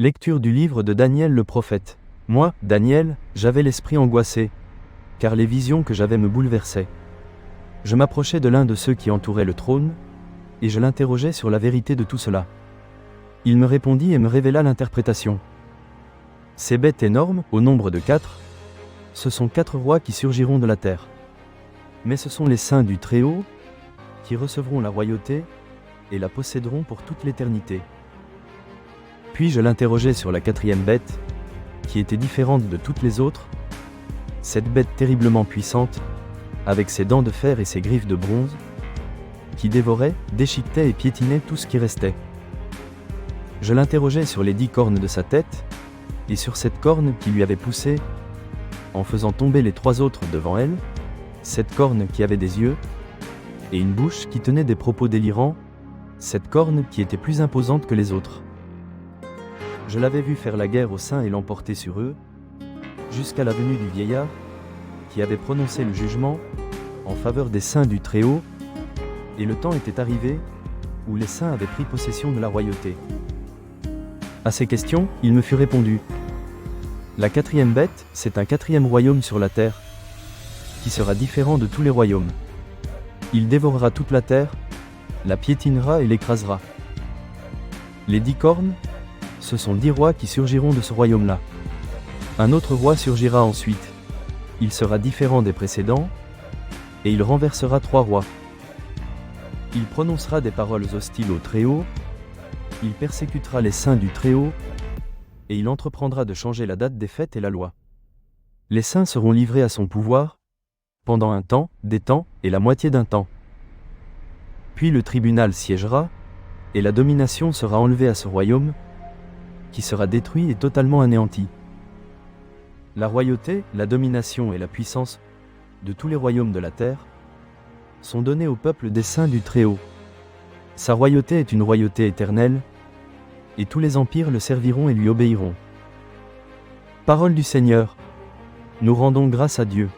Lecture du livre de Daniel le prophète. Moi, Daniel, j'avais l'esprit angoissé, car les visions que j'avais me bouleversaient. Je m'approchai de l'un de ceux qui entouraient le trône, et je l'interrogeai sur la vérité de tout cela. Il me répondit et me révéla l'interprétation. Ces bêtes énormes, au nombre de 4, ce sont 4 rois qui surgiront de la terre. Mais ce sont les saints du Très-Haut, qui recevront la royauté, et la posséderont pour toute l'éternité. Puis je l'interrogeai sur la 4e bête, qui était différente de toutes les autres, cette bête terriblement puissante, avec ses dents de fer et ses griffes de bronze, qui dévorait, déchiquetait et piétinait tout ce qui restait. Je l'interrogeai sur les 10 cornes de sa tête, et sur cette corne qui lui avait poussé, en faisant tomber les 3 autres devant elle, cette corne qui avait des yeux, et une bouche qui tenait des propos délirants, cette corne qui était plus imposante que les autres. Je l'avais vu faire la guerre aux saints et l'emporter sur eux, jusqu'à la venue du vieillard, qui avait prononcé le jugement, en faveur des saints du Très-Haut, et le temps était arrivé, où les saints avaient pris possession de la royauté. À ces questions, il me fut répondu. La 4e bête, c'est un 4e royaume sur la terre, qui sera différent de tous les royaumes. Il dévorera toute la terre, la piétinera et l'écrasera. Les 10 cornes, ce sont 10 rois qui surgiront de ce royaume-là. Un autre roi surgira ensuite. Il sera différent des précédents, et il renversera 3 rois. Il prononcera des paroles hostiles au Très-Haut, il persécutera les saints du Très-Haut, et il entreprendra de changer la date des fêtes et la loi. Les saints seront livrés à son pouvoir, pendant un temps, des temps, et la moitié d'un temps. Puis le tribunal siégera, et la domination sera enlevée à ce royaume, qui sera détruit et totalement anéanti. La royauté, la domination et la puissance de tous les royaumes de la terre sont donnés au peuple des saints du Très-Haut. Sa royauté est une royauté éternelle, et tous les empires le serviront et lui obéiront. Parole du Seigneur. Nous rendons grâce à Dieu.